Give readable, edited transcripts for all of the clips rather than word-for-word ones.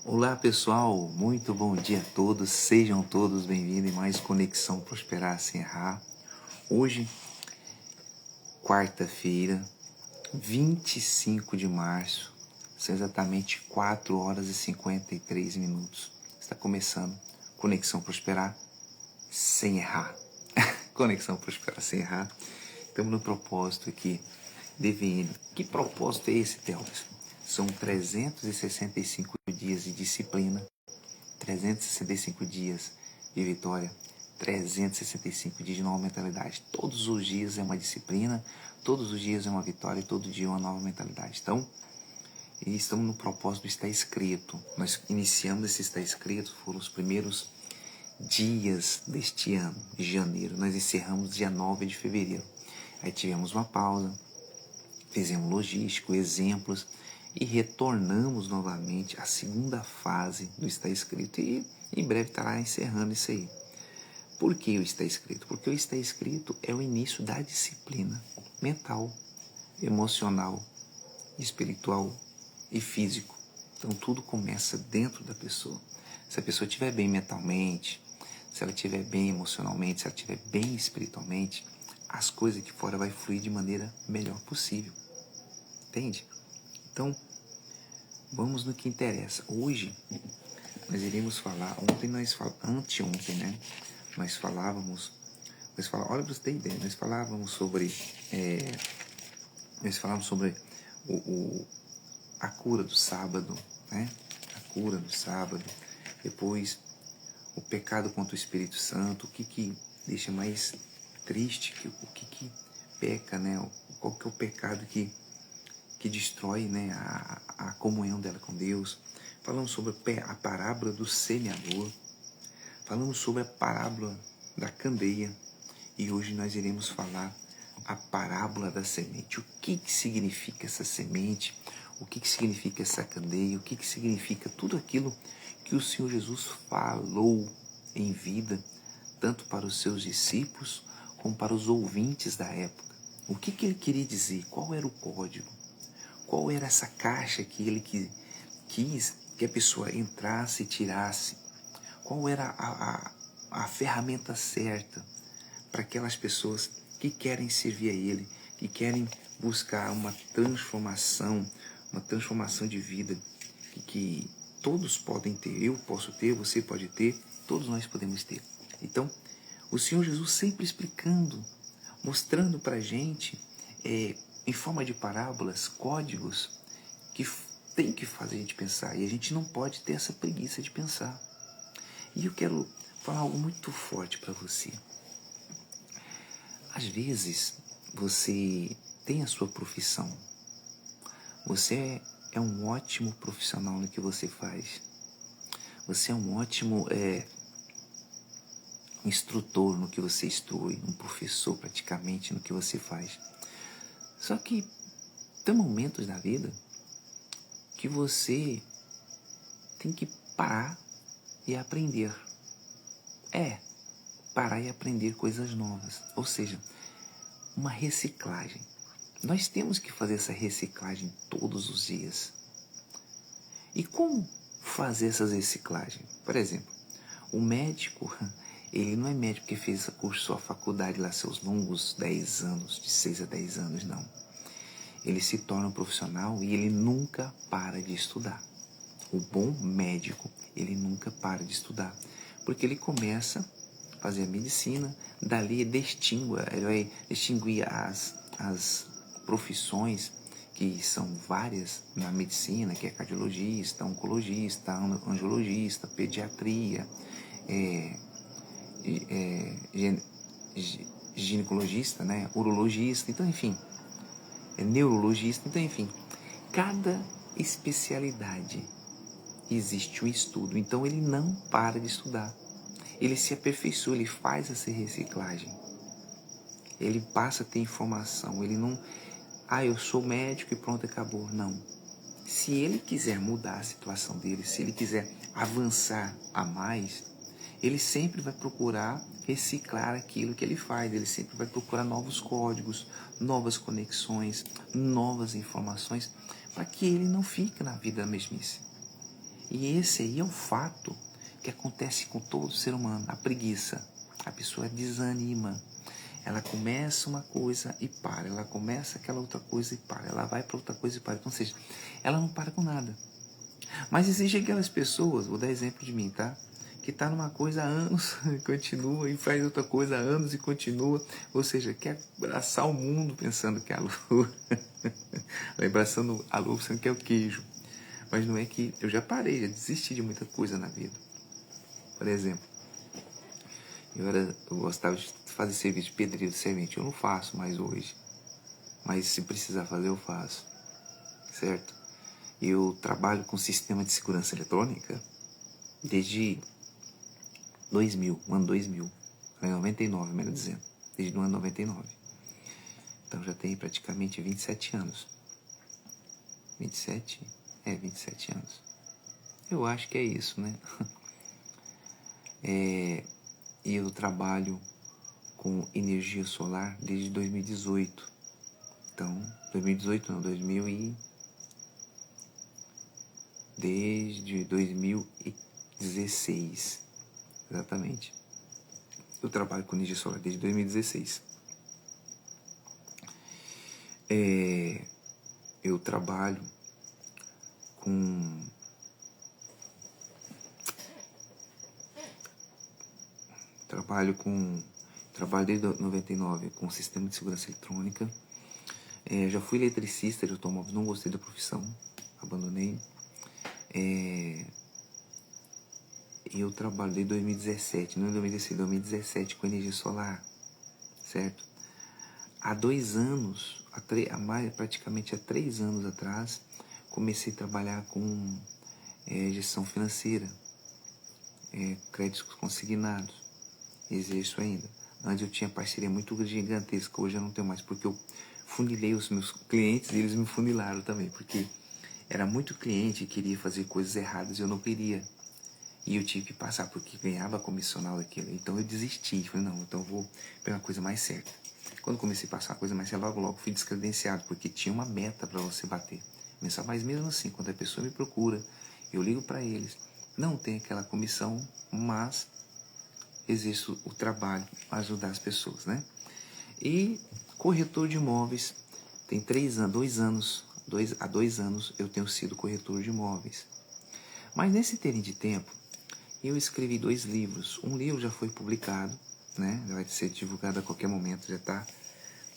Olá pessoal, muito bom dia a todos, sejam todos bem-vindos em mais Conexão Prosperar Sem Errar. Hoje, quarta-feira, 25 de março, são exatamente 4 horas e 53 minutos. Está começando Conexão Prosperar Sem Errar. Conexão Prosperar Sem Errar. Estamos no propósito aqui, DVN. Que propósito é esse, Thelmas? São 365 dias de disciplina, 365 dias de vitória, 365 dias de nova mentalidade. Todos os dias é uma disciplina, todos os dias é uma vitória, todo dia é uma nova mentalidade. Então, estamos no propósito do Está Escrito. Nós iniciamos esse Está Escrito, foram os primeiros dias deste ano, de janeiro. Nós encerramos dia 9 de fevereiro. Aí tivemos uma pausa, fizemos logístico, exemplos, e retornamos novamente à segunda fase do Está Escrito. E em breve estará encerrando isso aí. Por que o Está Escrito? Porque o Está Escrito é o início da disciplina mental, emocional, espiritual e físico. Então tudo começa dentro da pessoa. Se a pessoa estiver bem mentalmente, se ela estiver bem emocionalmente, se ela estiver bem espiritualmente, as coisas aqui fora vai fluir de maneira melhor possível. Entende? Então, vamos no que interessa. Hoje, nós iremos falar, anteontem, né? Nós falávamos, olha para você ter ideia, nós falávamos sobre a cura do sábado, né? A cura do sábado, depois o pecado contra o Espírito Santo, o que deixa mais triste, o que peca, né? Qual que é o pecado que destrói, né, a comunhão dela com Deus. Falamos sobre a parábola do semeador, falamos sobre a parábola da candeia, e hoje nós iremos falar a parábola da semente. O que significa essa semente? O que significa essa candeia? O que significa tudo aquilo que o Senhor Jesus falou em vida, tanto para os seus discípulos como para os ouvintes da época? O que ele queria dizer? Qual era o código? Qual era essa caixa que ele quis que a pessoa entrasse e tirasse? Qual era a ferramenta certa para aquelas pessoas que querem servir a ele, que querem buscar uma transformação de vida que todos podem ter? Eu posso ter, você pode ter, todos nós podemos ter. Então, o Senhor Jesus sempre explicando, mostrando para a gente, em forma de parábolas, códigos que tem que fazer a gente pensar. E a gente não pode ter essa preguiça de pensar. E eu quero falar algo muito forte para você. Às vezes, você tem a sua profissão. Você é um ótimo profissional no que você faz. Você é um ótimo instrutor no que você instrui, um professor praticamente no que você faz. Só que tem momentos na vida que você tem que parar e aprender. Parar e aprender coisas novas. Ou seja, uma reciclagem. Nós temos que fazer essa reciclagem todos os dias. E como fazer essas reciclagens? Por exemplo, o médico, ele não é médico que fez curso sua faculdade lá, seus longos 10 anos, de 6 a 10 anos, não. Ele se torna um profissional e ele nunca para de estudar. O bom médico, ele nunca para de estudar, porque ele começa a fazer a medicina, dali ele vai distinguir as profissões, que são várias na medicina, que é cardiologista, oncologista, angiologista, pediatria, ginecologista, né, urologista, então enfim, neurologista, então enfim, cada especialidade existe um estudo, então ele não para de estudar, ele se aperfeiçoa, ele faz essa reciclagem, ele passa a ter informação, ele não, eu sou médico e pronto, acabou, não. Se ele quiser mudar a situação dele, se ele quiser avançar a mais, ele sempre vai procurar reciclar aquilo que ele faz, ele sempre vai procurar novos códigos, novas conexões, novas informações, para que ele não fique na vida da mesmice. E esse aí é o fato que acontece com todo ser humano, a preguiça. A pessoa desanima. Ela começa uma coisa e para. Ela começa aquela outra coisa e para. Ela vai para outra coisa e para. Então, ou seja, ela não para com nada. Mas existem aquelas pessoas, vou dar exemplo de mim, tá? Que tá numa coisa há anos, continua, e faz outra coisa há anos e continua. Ou seja, quer abraçar o mundo pensando que é a lua. Abraçando a lua pensando que é o queijo. Mas não é que... Eu já parei, já desisti de muita coisa na vida. Por exemplo, eu gostava de fazer serviço de pedreiro de servente. Eu não faço mais hoje. Mas se precisar fazer, eu faço. Certo? Eu trabalho com sistema de segurança eletrônica desde 2000, o ano 2000. Em 99, melhor dizendo. Desde o ano 99. Então já tem praticamente 27 anos. 27? 27 anos. Eu acho que é isso, né? E eu trabalho com energia solar desde 2018. Então, 2018 não, 2000 e... Desde 2016, exatamente. Eu trabalho com energia solar desde 2016. Eu trabalho com... Trabalho desde 99 com sistema de segurança eletrônica. Já fui eletricista de automóveis, não gostei da profissão, abandonei. Eu trabalho desde 2017, não em 2016, 2017 com energia solar, certo? Há 2 anos, praticamente há 3 anos atrás, comecei a trabalhar com gestão financeira, créditos consignados, exerço ainda. Antes eu tinha parceria muito gigantesca, hoje eu não tenho mais, porque eu funilei os meus clientes e eles me funilaram também, porque era muito cliente que queria fazer coisas erradas e eu não queria. E eu tive que passar, porque ganhava comissional daquilo. Então eu desisti, falei, não, então eu vou pegar uma coisa mais certa. Quando comecei a passar a coisa mais certa, logo fui descredenciado, porque tinha uma meta para você bater. Mas mesmo assim, quando a pessoa me procura, eu ligo para eles, não tem aquela comissão, mas exerço o trabalho para ajudar as pessoas, né? E corretor de imóveis, tem 2 anos, há 2 anos eu tenho sido corretor de imóveis. Mas nesse terem de tempo, eu escrevi 2 livros. Um livro já foi publicado, né? Vai ser divulgado a qualquer momento, já está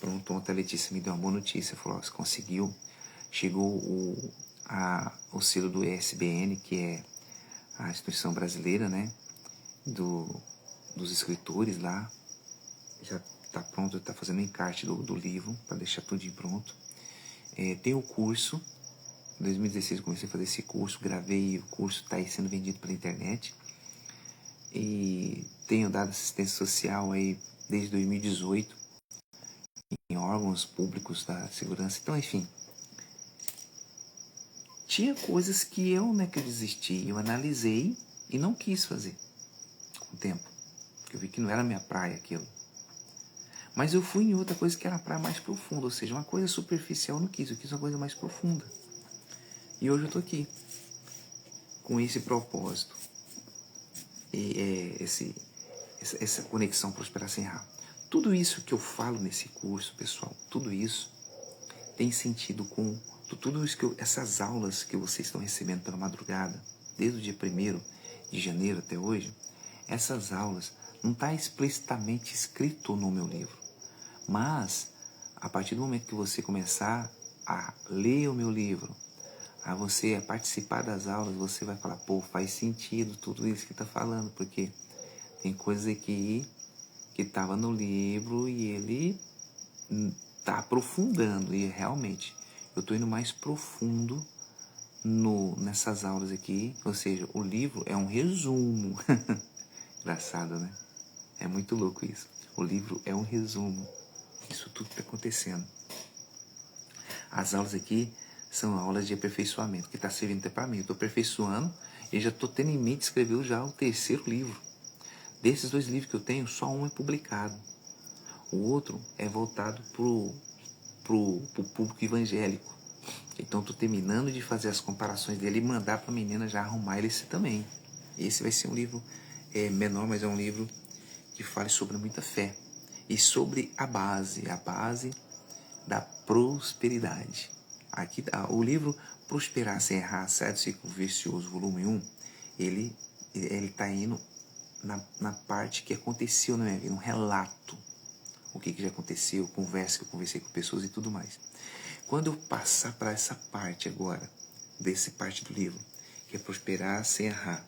pronto. Ontem a Letícia me deu uma boa notícia, falou, você conseguiu. Chegou o selo do ESBN, que é a instituição brasileira, né? Dos escritores lá. Já está pronto, está fazendo o encarte do livro, para deixar tudo pronto. Tem o curso. Em 2016 eu comecei a fazer esse curso, gravei, o curso está aí sendo vendido pela internet. E tenho dado assistência social aí desde 2018 em órgãos públicos da segurança. Então, enfim, tinha coisas que eu desisti, eu analisei e não quis fazer com o tempo, porque eu vi que não era minha praia aquilo. Mas eu fui em outra coisa que era a praia mais profunda, ou seja, uma coisa superficial eu não quis, eu quis uma coisa mais profunda. E hoje eu estou aqui, com esse propósito, e essa conexão Prosperar Sem Errar. Tudo isso que eu falo nesse curso, pessoal, tudo isso tem sentido com tudo isso essas aulas que vocês estão recebendo pela madrugada, desde o dia 1º de janeiro até hoje. Essas aulas não está explicitamente escrito no meu livro, mas a partir do momento que você começar a ler o meu livro, a você participar das aulas, você vai falar, pô, faz sentido tudo isso que está falando, porque tem coisa aqui que estava no livro e ele está aprofundando, e realmente eu estou indo mais profundo nessas aulas aqui, ou seja, o livro é um resumo. Engraçado, né? É muito louco isso. O livro é um resumo. Isso tudo está acontecendo. As aulas aqui são aulas de aperfeiçoamento, que está servindo até para mim. Eu estou aperfeiçoando e já estou tendo em mente escrever já o 3º livro. Desses 2 livros que eu tenho, só um é publicado. O outro é voltado pro público evangélico. Então estou terminando de fazer as comparações dele e mandar para a menina já arrumar esse também. Esse vai ser um livro menor, mas é um livro que fala sobre muita fé e sobre a base da prosperidade. Aqui o livro Prosperar Sem Errar, Sai do Ciclo Vicioso, volume 1, ele está indo na parte que aconteceu na minha vida, um relato. O que já aconteceu, conversa que eu conversei com pessoas e tudo mais. Quando eu passar para essa parte agora, dessa parte do livro, que é Prosperar Sem Errar,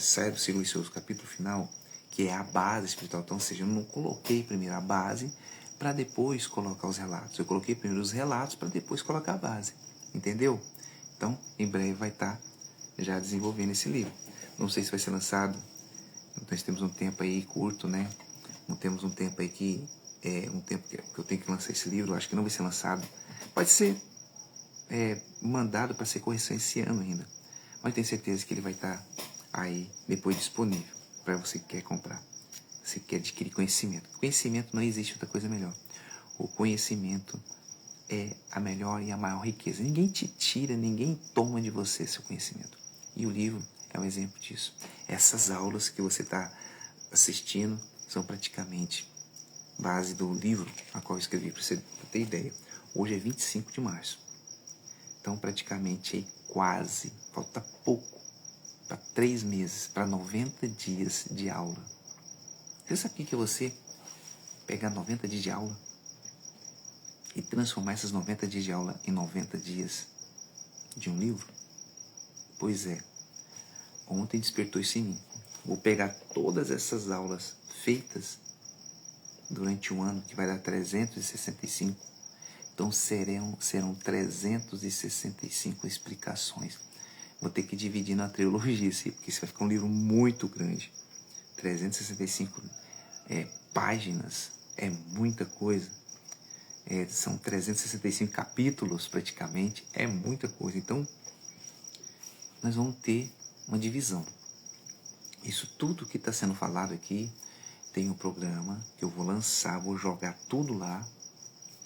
Sai do Ciclo Vicioso, capítulo final, que é a base espiritual. Então, ou seja, eu não coloquei primeiro a base para depois colocar os relatos. Eu coloquei primeiro os relatos para depois colocar a base. Entendeu? Então, em breve vai estar já desenvolvendo esse livro. Não sei se vai ser lançado. Nós temos um tempo aí curto, né? Não temos um tempo aí que um tempo que eu tenho que lançar esse livro. Eu acho que não vai ser lançado. Pode ser mandado para ser correção esse ano ainda. Mas tenho certeza que ele vai estar aí depois disponível para você que quer comprar. Você quer adquirir conhecimento. Conhecimento, não existe outra coisa melhor. O conhecimento é a melhor e a maior riqueza. Ninguém te tira, ninguém toma de você seu conhecimento. E o livro é um exemplo disso. Essas aulas que você está assistindo são praticamente base do livro a qual eu escrevi, para você ter ideia. Hoje é 25 de março. Então, praticamente aí quase, falta pouco, para 3 meses, para 90 dias de aula. Você sabe o que é você pegar 90 dias de aula e transformar esses 90 dias de aula em 90 dias de um livro? Pois é, ontem despertou isso em mim. Vou pegar todas essas aulas feitas durante um ano, que vai dar 365. Então serão 365 explicações. Vou ter que dividir na trilogia, porque isso vai ficar um livro muito grande. 365 páginas, é muita coisa. São 365 capítulos praticamente, é muita coisa. Então, nós vamos ter uma divisão. Isso tudo que está sendo falado aqui, tem um programa que eu vou lançar, vou jogar tudo lá,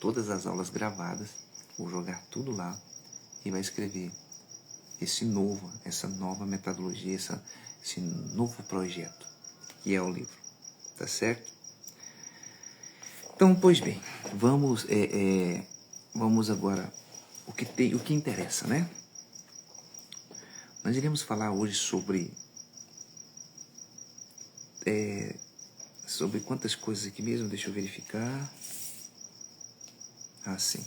todas as aulas gravadas, vou jogar tudo lá e vai escrever essa nova metodologia, esse novo projeto, que é o livro. Tá certo? Então, pois bem, vamos agora o que interessa, né? Nós iremos falar hoje sobre quantas coisas aqui mesmo, deixa eu verificar. Sim.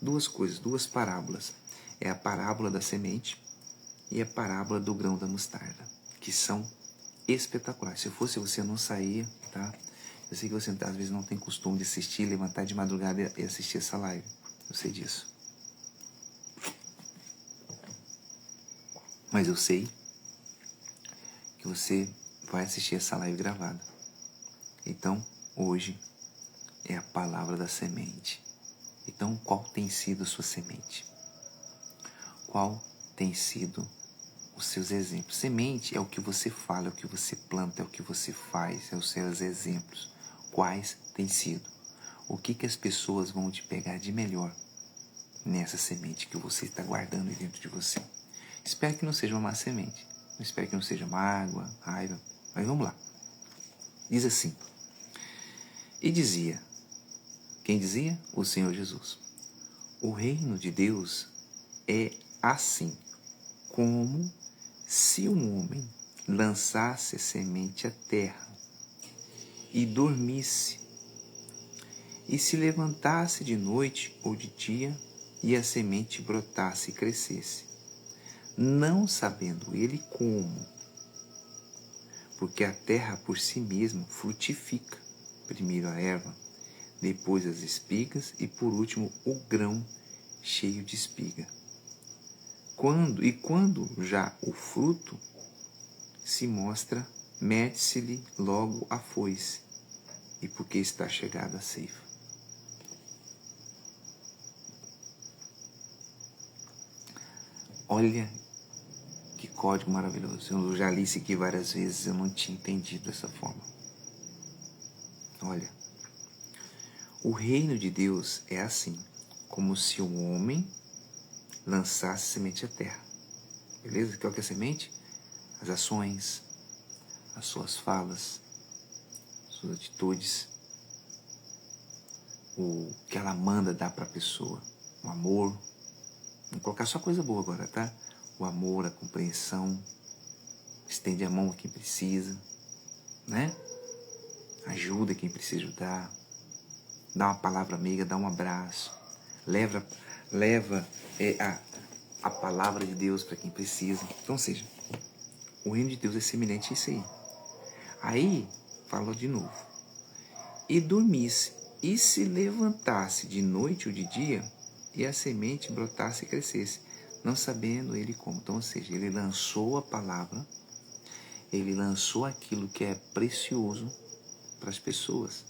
2 coisas, 2 parábolas. É a parábola da semente e a parábola do grão da mostarda, que são espetaculares. Se eu fosse você, eu não saía, tá? Eu sei que você às vezes não tem costume de assistir, levantar de madrugada e assistir essa live. Eu sei disso. Mas eu sei que você vai assistir essa live gravada. Então, hoje é a palavra da semente. Então, qual tem sido a sua semente? Qual tem sido os seus exemplos? Semente é o que você fala, é o que você planta, é o que você faz, é os seus exemplos. Quais têm sido? O que as pessoas vão te pegar de melhor nessa semente que você está guardando aí dentro de você? Espero que não seja uma má semente. Espero que não seja mágoa, raiva. Mas vamos lá. Diz assim. E dizia, quem dizia? O Senhor Jesus. O reino de Deus é assim, como se um homem lançasse a semente à terra e dormisse, e se levantasse de noite ou de dia, e a semente brotasse e crescesse, não sabendo ele como, porque a terra por si mesma frutifica, primeiro a erva, depois as espigas e por último o grão cheio de espiga. Quando já o fruto se mostra, mete-se-lhe logo a foice, e porque está chegada a ceifa. Olha que código maravilhoso. Eu já li isso aqui várias vezes, eu não tinha entendido dessa forma. Olha, O reino de Deus é assim, como se um homem lançasse semente à terra. Beleza? Que é o que é semente? As ações, as suas falas, suas atitudes, o que ela manda dar para a pessoa, o amor. Vamos colocar só coisa boa agora, tá? O amor, a compreensão, estende a mão a quem precisa, né? Ajuda quem precisa ajudar, dá uma palavra amiga, dá um abraço, leva a palavra de Deus para quem precisa. Então, ou seja, o reino de Deus é semelhante a isso aí. Aí, falou de novo. E dormisse, e se levantasse de noite ou de dia, e a semente brotasse e crescesse, não sabendo ele como. Então, ou seja, ele lançou a palavra, ele lançou aquilo que é precioso para as pessoas.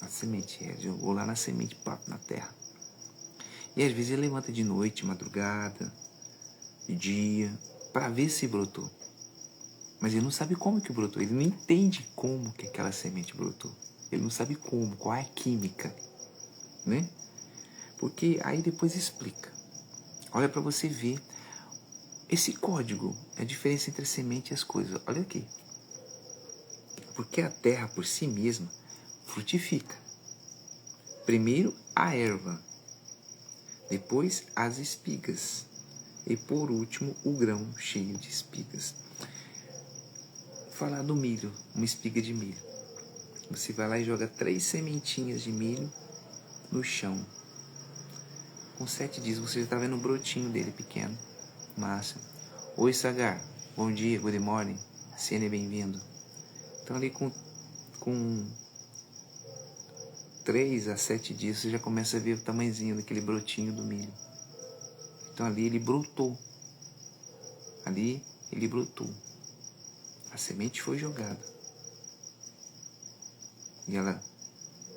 A semente, ele jogou lá na semente própria, na terra. E às vezes ele levanta de noite, madrugada, de dia, para ver se brotou. Mas ele não sabe como que brotou, ele não entende como que aquela semente brotou. Ele não sabe como, qual é a química, né? Porque aí depois explica. Olha para você ver esse código, a diferença entre a semente e as coisas. Olha aqui. Porque a terra por si mesma frutifica. Primeiro a erva, depois as espigas e por último o grão cheio de espigas. Vou falar do milho, uma espiga de milho. Você vai lá e joga 3 sementinhas de milho no chão. Com 7 dias você já está vendo o brotinho dele pequeno. Massa. Oi, Sagar. Bom dia, good morning. Seja bem-vindo. Então ali com 3 a 7 dias você já começa a ver o tamanhozinho daquele brotinho do milho. Então ali ele brotou. Ali ele brotou. A semente foi jogada. E ela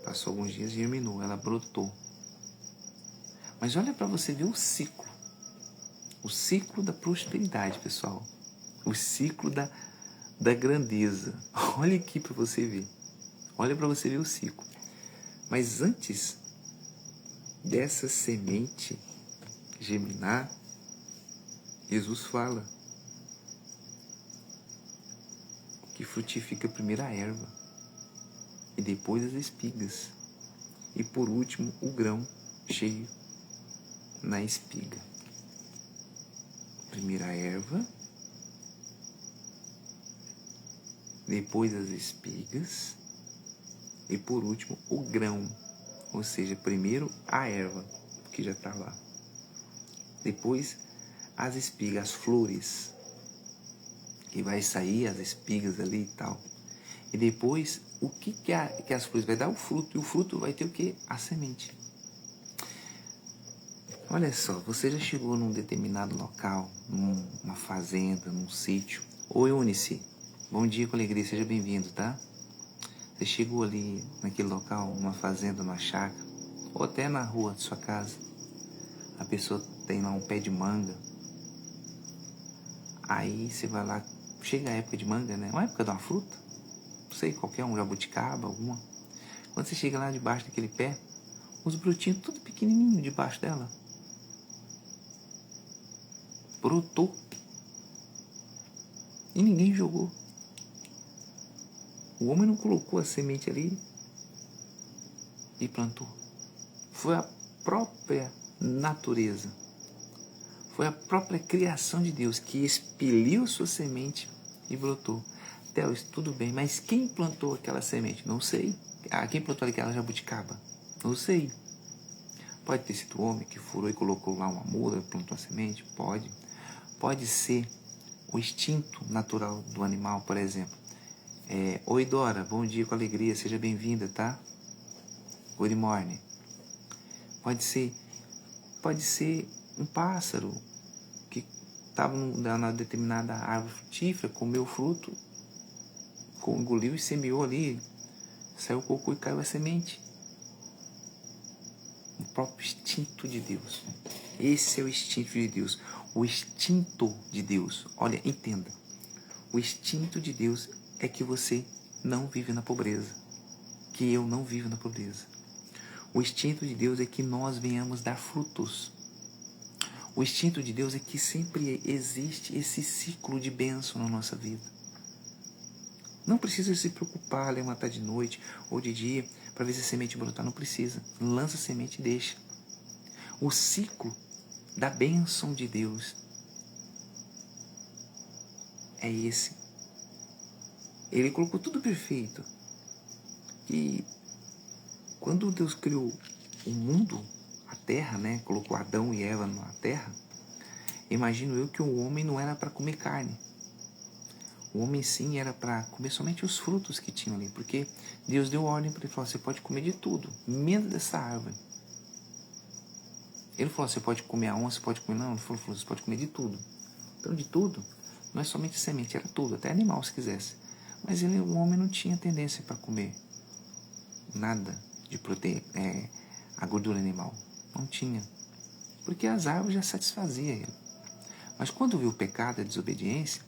passou alguns dias e germinou. Ela brotou. Mas olha para você ver o ciclo. O ciclo da prosperidade, pessoal. O ciclo da grandeza. Olha aqui para você ver. Olha para você ver o ciclo. Mas antes dessa semente germinar, Jesus fala que frutifica primeiro a erva, e depois as espigas, e por último o grão cheio na espiga. Primeiro a erva, depois as espigas, e por último o grão, ou seja, primeiro a erva, que já está lá. Depois as espigas, as flores, que vai sair as espigas ali e tal. E depois, o que as flores vai dar? O fruto. E o fruto vai ter o quê? A semente. Olha só, você já chegou num determinado local, numa fazenda, num sítio. Oi, Eunice. Bom dia com alegria, seja bem-vindo, tá? Você chegou ali naquele local, numa fazenda, numa chácara, ou até na rua de sua casa. A pessoa tem lá um pé de manga. Aí você vai lá, chega a época de manga, né? Uma época de uma fruta. Não sei, qualquer um, jabuticaba, alguma. Quando você chega lá debaixo daquele pé, os brotinhos tudo pequenininho debaixo dela. Brotou. E ninguém jogou. O homem não colocou a semente ali e plantou. Foi a própria natureza. Foi a própria criação de Deus que expeliu sua semente e brotou. Deus, tudo bem, mas quem plantou aquela semente? Não sei. Quem plantou aquela jabuticaba? Não sei. Pode ter sido o homem que furou e colocou lá uma muda, plantou a semente? Pode. Pode ser o instinto natural do animal, por exemplo. Oi, Dora, bom dia com alegria, seja bem-vinda, tá? Good morning. Pode ser um pássaro que estava na determinada árvore frutífera, comeu o fruto, engoliu e semeou ali, saiu o cocô e caiu a semente. O próprio instinto de Deus. Esse é o instinto de Deus. O instinto de Deus. Olha, entenda. O instinto de Deus é que você não vive na pobreza. Que eu não vivo na pobreza. O instinto de Deus é que nós venhamos dar frutos. O instinto de Deus é que sempre existe esse ciclo de bênção na nossa vida. Não precisa se preocupar, levantar de noite ou de dia para ver se a semente brotar. Não precisa. Lança a semente e deixa. O ciclo da bênção de Deus é esse. Ele colocou tudo perfeito. E quando Deus criou o mundo, a terra, né? Colocou Adão e Eva na terra. Imagino eu que o homem não era para comer carne. O homem sim era para comer somente os frutos que tinham ali. Porque Deus deu ordem para ele, falou, você pode comer de tudo, menos dessa árvore. Ele falou, você pode comer a onça, você pode comer... Não, ele falou, você pode comer de tudo. Então de tudo, não é somente semente, era tudo, até animal se quisesse. Mas o homem não tinha tendência para comer nada de proteína, a gordura animal. Não tinha. Porque as árvores já satisfaziam ele. Mas quando viu o pecado, a desobediência,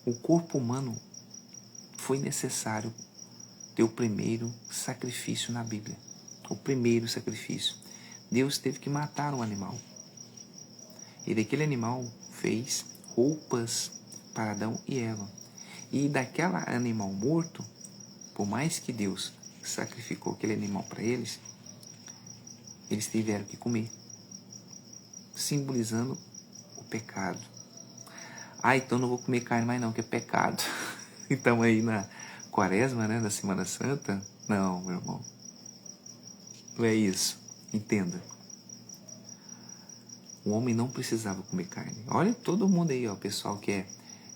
o corpo humano foi necessário ter o primeiro sacrifício na Bíblia. O primeiro sacrifício. Deus teve que matar um animal. E daquele animal fez roupas para Adão e Eva. E daquele animal morto, por mais que Deus sacrificou aquele animal para eles tiveram que comer, simbolizando o pecado. Então não vou comer carne mais não, que é pecado. Então aí na quaresma, né, na Semana Santa, não, meu irmão, não é isso. Entenda. O homem não precisava comer carne. Olha todo mundo aí, ó, o pessoal que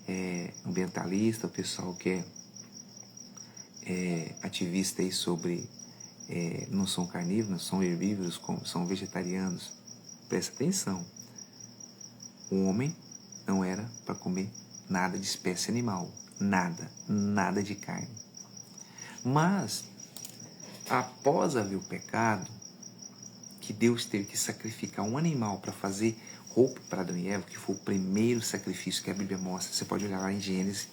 é ambientalista, o pessoal que é ativista aí sobre não são carnívoros, são herbívoros, são vegetarianos. Presta atenção. O homem não era para comer nada de espécie animal. Nada de carne. Mas, após haver o pecado, que Deus teve que sacrificar um animal para fazer roupa para Adão e Eva, que foi o primeiro sacrifício que a Bíblia mostra. Você pode olhar lá em Gênesis.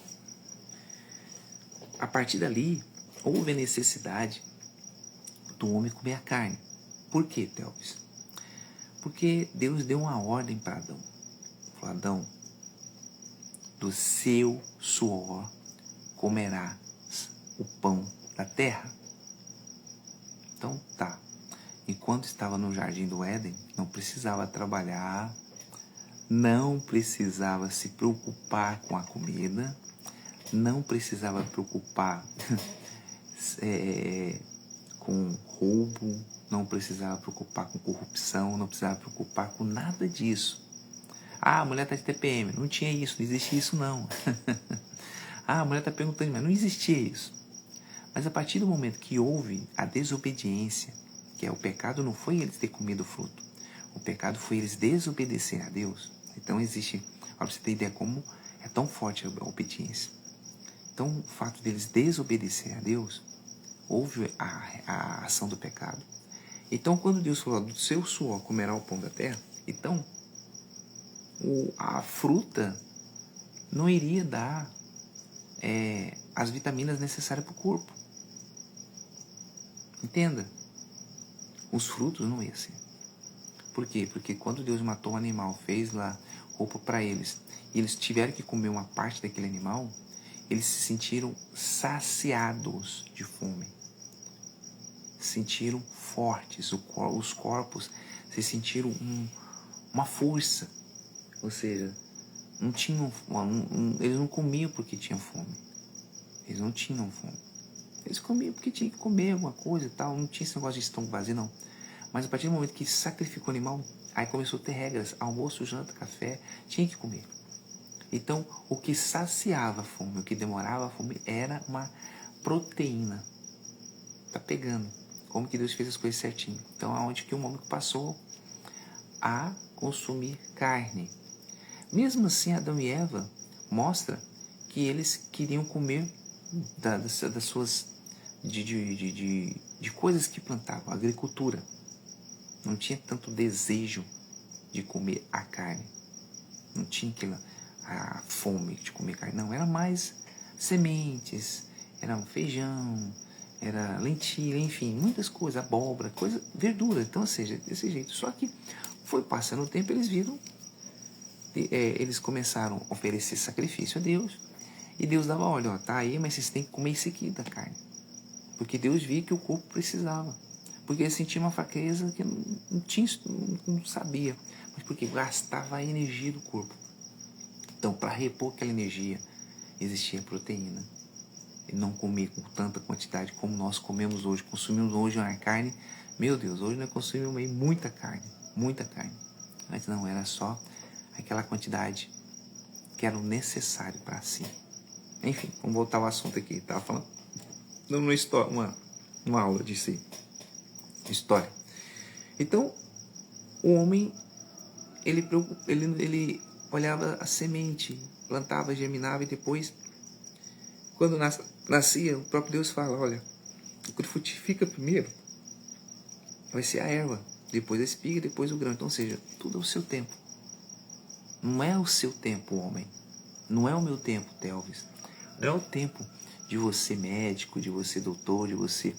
A partir dali, houve a necessidade do homem comer a carne. Por quê, Telvis? Porque Deus deu uma ordem para Adão. Falou, Adão, do seu suor comerás o pão da terra. Então tá. Enquanto estava no jardim do Éden, não precisava trabalhar, não precisava se preocupar com a comida, não precisava preocupar com roubo, não precisava preocupar com corrupção, não precisava preocupar com nada disso. A mulher está de TPM, não tinha isso, não existia isso não. A mulher está perguntando, mas não existia isso. Mas a partir do momento que houve a desobediência, que é o pecado, não foi eles ter comido o fruto. O pecado foi eles desobedecerem a Deus. Então existe, para você ter ideia como é tão forte a obediência. Então o fato deles desobedecerem a Deus, houve a ação do pecado. Então quando Deus falou, do seu suor comerá o pão da terra, então a fruta não iria dar as vitaminas necessárias para o corpo. Entenda. Os frutos não iam ser. Por quê? Porque quando Deus matou o animal, fez lá roupa para eles, e eles tiveram que comer uma parte daquele animal, eles se sentiram saciados de fome. Se sentiram fortes, os corpos se sentiram uma força. Ou seja, não tinham, eles não comiam porque tinham fome. Eles não tinham fome. Eles comiam porque tinham que comer alguma coisa e tal. Não tinha esse negócio de estômago vazio, não. Mas a partir do momento que sacrificou o animal, aí começou a ter regras. Almoço, janta, café, tinha que comer. Então, o que saciava a fome, o que demorava a fome, era uma proteína. Tá pegando. Como que Deus fez as coisas certinho. Então, aonde que o homem passou a consumir carne. Mesmo assim, Adão e Eva mostra que eles queriam comer das suas de coisas que plantavam, agricultura. Não tinha tanto desejo de comer a carne. Não tinha a fome de comer carne. Não, era mais sementes, era feijão, era lentilha, enfim, muitas coisas, abóbora, verdura. Então, ou seja, desse jeito. Só que foi passando o tempo, eles viram, eles começaram a oferecer sacrifício a Deus. E Deus dava, olha, ó, tá aí, mas vocês têm que comer isso aqui da carne. Porque Deus via que o corpo precisava. Porque ele sentia uma fraqueza que não sabia. Mas porque gastava a energia do corpo. Então, para repor aquela energia, existia proteína. E não comer com tanta quantidade como nós comemos hoje. Consumimos hoje uma carne. Meu Deus, hoje nós consumimos aí muita carne. Muita carne. Mas não, era só aquela quantidade que era o necessário para si. Enfim, vamos voltar ao assunto aqui. Estava falando uma aula de história. Então, o homem, ele olhava a semente, plantava, germinava e depois, quando nascia, o próprio Deus fala, olha, o que frutifica primeiro vai ser a erva, depois a espiga, depois o grão. Então, ou seja, tudo é o seu tempo. Não é o seu tempo, homem. Não é o meu tempo, Telvis. Não é o tempo de você médico, de você doutor, de você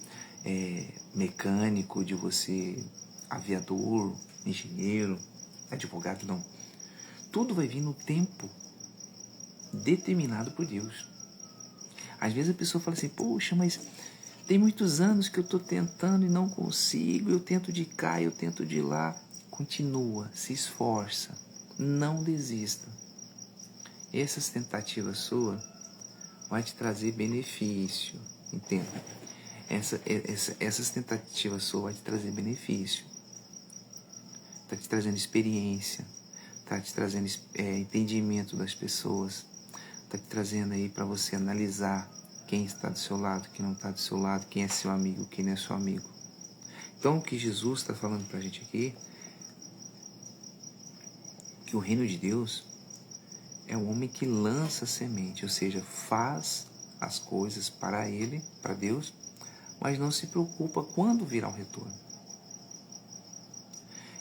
mecânico, de você aviador, engenheiro, advogado, não. Tudo vai vir no tempo determinado por Deus. Às vezes a pessoa fala assim, poxa, mas tem muitos anos que eu estou tentando e não consigo, eu tento de cá, eu tento de lá. Continua, se esforça, não desista. Essas tentativas suas vai te trazer benefício, entenda? Essas tentativas suas vai te trazer benefício. Está te trazendo experiência, está te trazendo entendimento das pessoas, está te trazendo aí para você analisar quem está do seu lado, quem não está do seu lado, quem é seu amigo, quem não é seu amigo. Então o que Jesus está falando para a gente aqui, que o reino de Deus é o homem que lança a semente, ou seja, faz as coisas para ele, para Deus, mas não se preocupa quando virá o retorno.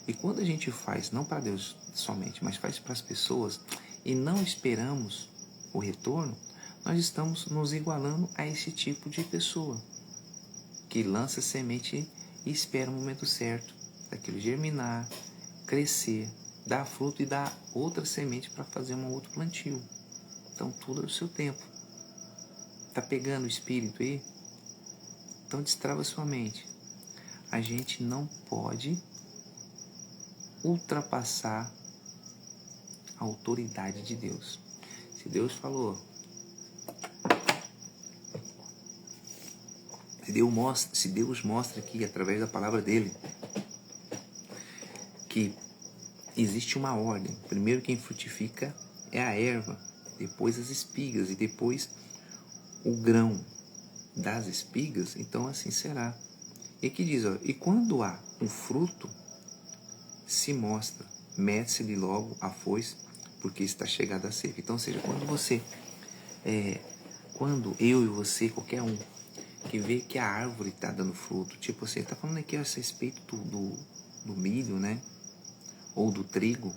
E quando a gente faz, não para Deus somente, mas faz para as pessoas, e não esperamos o retorno, nós estamos nos igualando a esse tipo de pessoa, que lança a semente e espera o momento certo, daquilo germinar, crescer, dar fruto e dar outra semente para fazer um outro plantio. Então tudo é o seu tempo. Tá pegando o espírito aí? Então destrava sua mente. A gente não pode ultrapassar a autoridade de Deus. Se Deus falou, se Deus mostra aqui através da palavra dele que existe uma ordem. Primeiro quem frutifica é a erva, depois as espigas e depois o grão das espigas, então assim será. E aqui diz, ó, e quando há um fruto, se mostra, mete-se-lhe logo a foice, porque está chegada a seca. Então, ou seja, quando eu e você, qualquer um, que vê que a árvore está dando fruto, tipo você está falando aqui a respeito do milho, né? Ou do trigo,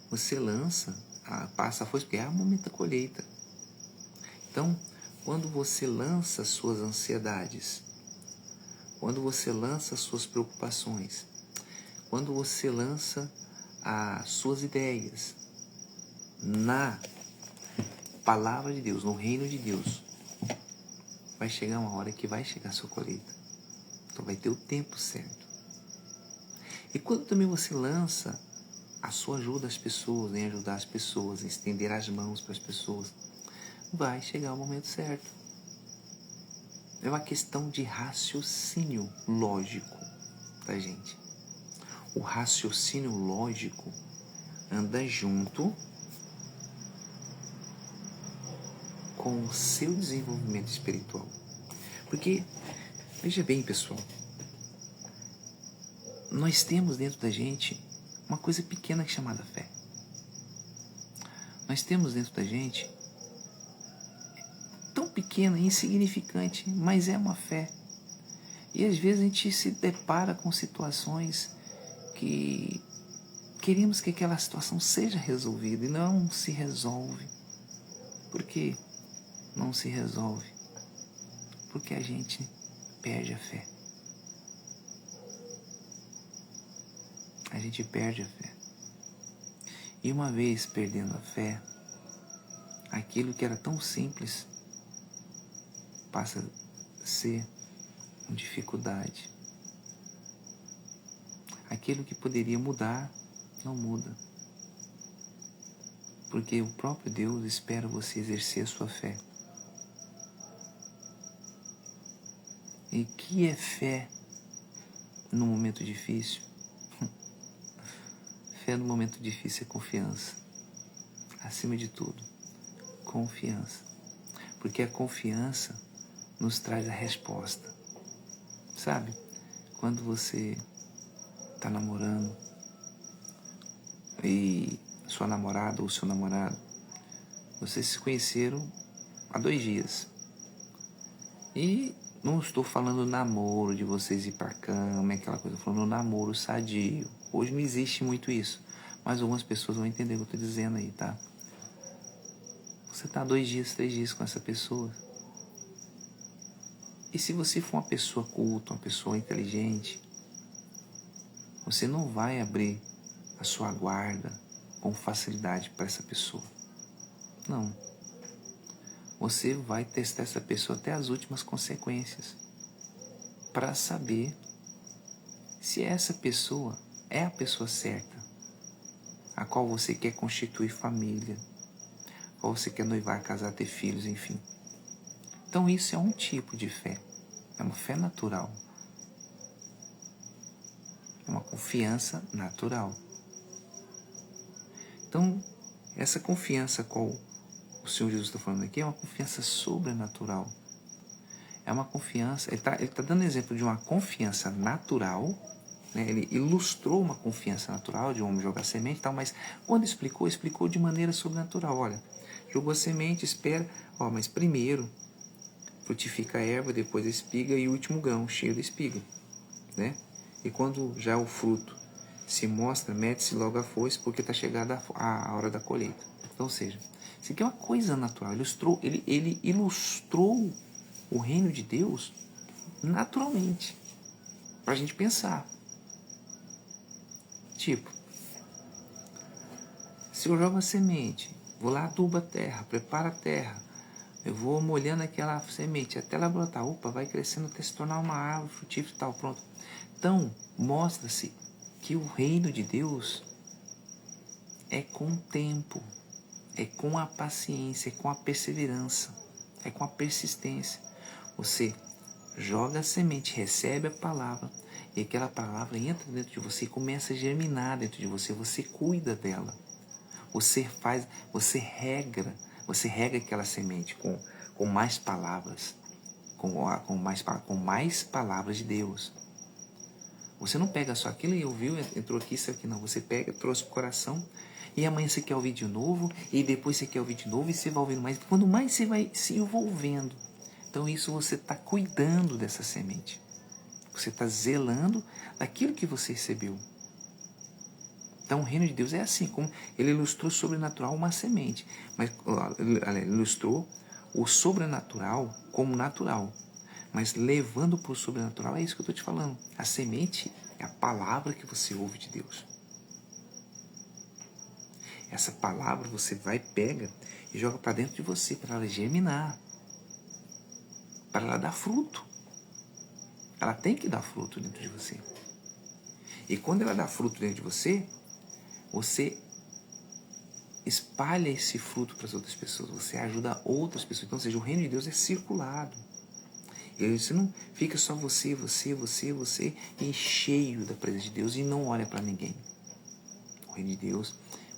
você lança, passa a foice, porque é o momento da colheita. Então, quando você lança suas ansiedades, quando você lança suas preocupações, quando você lança as suas ideias na palavra de Deus, no reino de Deus, vai chegar uma hora que vai chegar a sua colheita. Então vai ter o tempo certo. E quando também você lança a sua ajuda às pessoas, em ajudar as pessoas, em estender as mãos para as pessoas, vai chegar o momento certo. É uma questão de raciocínio lógico da gente. O raciocínio lógico anda junto com o seu desenvolvimento espiritual. Porque, veja bem, pessoal, nós temos dentro da gente uma coisa pequena chamada fé. Nós temos dentro da gente tão pequena, insignificante, mas é uma fé. E às vezes a gente se depara com situações que queremos que aquela situação seja resolvida e não se resolve. Por quê? Não se resolve. porque a gente perde a fé. A gente perde a fé. E uma vez perdendo a fé, aquilo que era tão simples passa a ser uma dificuldade. Aquilo que poderia mudar, não muda. Porque o próprio Deus espera você exercer a sua fé. E o que é fé no momento difícil? Fé no momento difícil é confiança. Acima de tudo, confiança. Porque a confiança nos traz a resposta. Sabe? Quando você está namorando e sua namorada ou seu namorado, vocês se conheceram há 2 dias. E não estou falando namoro de vocês ir pra cama, aquela coisa, estou falando namoro sadio. Hoje não existe muito isso, mas algumas pessoas vão entender o que eu estou dizendo aí, tá? Você está 2 dias, 3 dias com essa pessoa. E se você for uma pessoa culta, uma pessoa inteligente, você não vai abrir a sua guarda com facilidade para essa pessoa. Não. Você vai testar essa pessoa até as últimas consequências para saber se essa pessoa é a pessoa certa, a qual você quer constituir família, a qual você quer noivar, casar, ter filhos, enfim. Então isso é um tipo de fé, é uma fé natural, é uma confiança natural. Então essa confiança qual o Senhor Jesus está falando aqui é uma confiança sobrenatural. É uma confiança, ele tá dando exemplo de uma confiança natural, né? Ele ilustrou uma confiança natural de um homem jogar semente e tal, mas quando explicou de maneira sobrenatural. Olha, jogou a semente, espera, mas primeiro frutifica a erva, depois a espiga e o último grão, cheio da espiga, né? E quando já o fruto se mostra, mete-se logo a foice, porque está chegada a hora da colheita. Então, ou seja, isso aqui é uma coisa natural. Ele ilustrou o reino de Deus naturalmente, para a gente pensar. Tipo, se eu jogo a semente, vou lá, adubo a terra, preparo a terra, eu vou molhando aquela semente até ela brotar, vai crescendo até se tornar uma árvore frutífera e tal, pronto. Então, mostra-se que o reino de Deus é com o tempo, é com a paciência, é com a perseverança, é com a persistência. Você joga a semente, recebe a palavra, e aquela palavra entra dentro de você e começa a germinar dentro de você, você cuida dela. Você rega aquela semente com mais palavras, com mais palavras de Deus. Você não pega só aquilo e ouviu, entrou aqui, isso aqui, não. Você pega, trouxe para o coração, e amanhã você quer ouvir de novo, e depois você quer ouvir de novo, e você vai ouvindo mais. Quando mais você vai se envolvendo, então isso você está cuidando dessa semente. Você está zelando daquilo que você recebeu. Então o reino de Deus é assim, como ele ilustrou sobrenatural uma semente, mas ele ilustrou o sobrenatural como natural, mas levando para o sobrenatural, é isso que eu estou te falando. A semente é a palavra que você ouve de Deus. Essa palavra você vai, pega e joga para dentro de você, para ela germinar, para ela dar fruto. Ela tem que dar fruto dentro de você. E quando ela dá fruto dentro de você, você espalha esse fruto para as outras pessoas, você ajuda outras pessoas. Então, ou seja, o reino de Deus é circulado. Você não fica só você e cheio da presença de Deus e não olha para ninguém. O reino de Deus,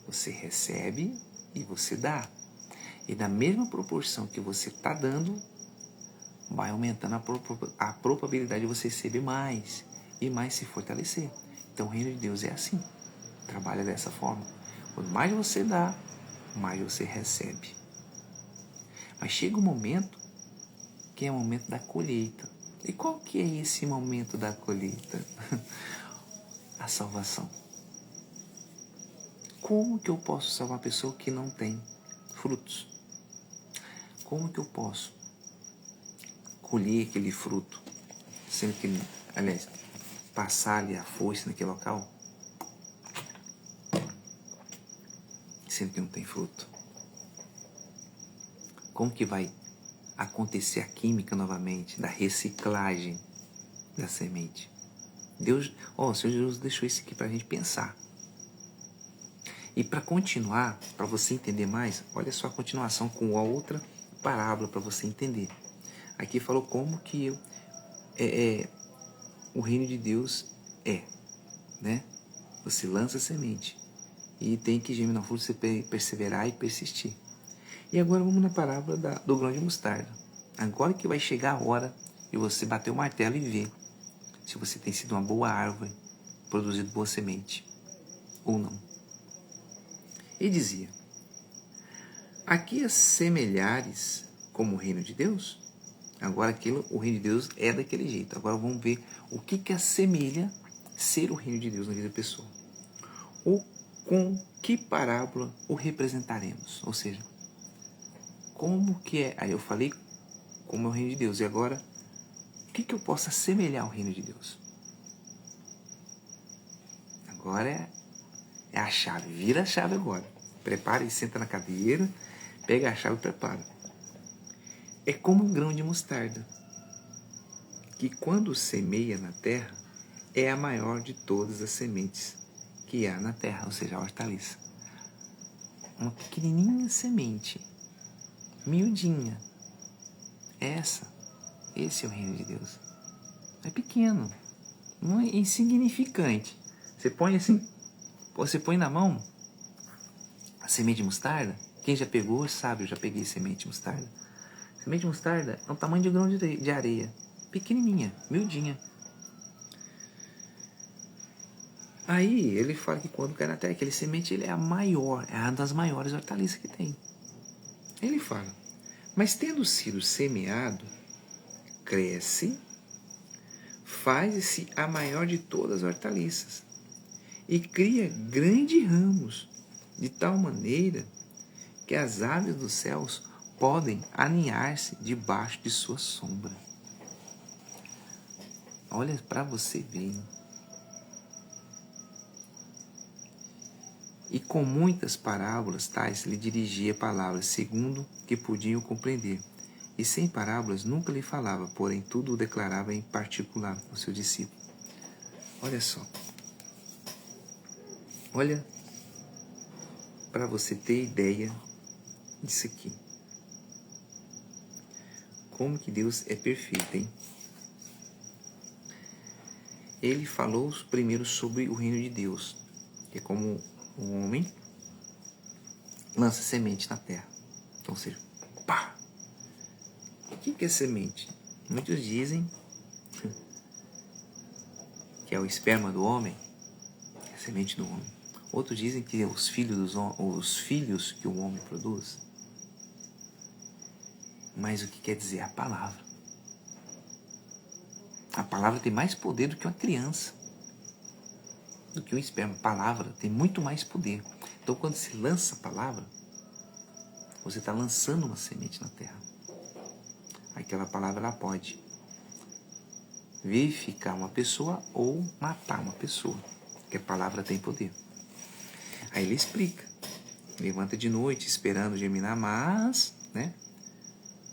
você recebe e você dá. E da mesma proporção que você está dando, vai aumentando a probabilidade de você receber mais e mais se fortalecer. Então o reino de Deus é assim, trabalha dessa forma. Quanto mais você dá, mais você recebe. Mas chega um momento que é o momento da colheita. E qual que é esse momento da colheita? A salvação. Como que eu posso salvar uma pessoa que não tem frutos? Como que eu posso colher aquele fruto, sendo que, aliás, passar ali a foice naquele local, sendo que não tem fruto? Como que vai acontecer a química novamente, da reciclagem da semente? Deus, o Senhor Jesus deixou isso aqui para a gente pensar. E para continuar, para você entender mais, olha só a continuação com a outra parábola para você entender. Aqui falou como que o reino de Deus né? Você lança a semente e tem que germinar o fruto, você perseverar e persistir. E agora vamos na parábola do grão de mostarda. Agora que vai chegar a hora de você bater o martelo e ver se você tem sido uma boa árvore, produzido boa semente ou não. E dizia: aqui assemelhares como o reino de Deus. Agora o reino de Deus é daquele jeito. Agora vamos ver o que assemelha ser o reino de Deus na vida da pessoa. Ou com que parábola o representaremos? Ou seja, como que é? Aí eu falei como é o reino de Deus. E agora, o que eu posso assemelhar ao reino de Deus? Agora é a chave. Vira a chave agora. Prepara e senta na cadeira, pega a chave e prepara. É como um grão de mostarda, que quando semeia na terra, é a maior de todas as sementes que há na terra, ou seja, a hortaliça. Uma pequenininha semente, miudinha. Esse é o reino de Deus. É pequeno, não é insignificante. Você põe assim, você põe na mão a semente de mostarda. Quem já pegou sabe, eu já peguei semente de mostarda. Semente de mostarda é o tamanho de um grão de areia, pequenininha, miudinha. Aí ele fala que quando cai na terra, aquele semente ele é a maior, é uma das maiores hortaliças que tem. Ele fala: mas tendo sido semeado, cresce, faz-se a maior de todas as hortaliças e cria grandes ramos, de tal maneira que as aves dos céus podem aninhar-se debaixo de sua sombra. Olha para você ver. E com muitas parábolas tais lhe dirigia palavras, segundo que podiam compreender. E sem parábolas nunca lhe falava, porém tudo o declarava em particular ao seu discípulo. Olha só. Olha, para você ter ideia disso aqui. Como que Deus é perfeito, hein? Ele falou primeiro sobre o reino de Deus, que é como o homem lança semente na terra. Então, ou seja, pá! O que é semente? Muitos dizem que é o esperma do homem, é a semente do homem. Outros dizem que é os filhos que o homem produz. Mas o que quer dizer? A palavra. A palavra tem mais poder do que uma criança, do que um esperma. A palavra tem muito mais poder. Então, quando se lança a palavra, você está lançando uma semente na terra. Aquela palavra ela pode vivificar uma pessoa ou matar uma pessoa, porque a palavra tem poder. Aí ele explica: levanta de noite esperando germinar, mas, né?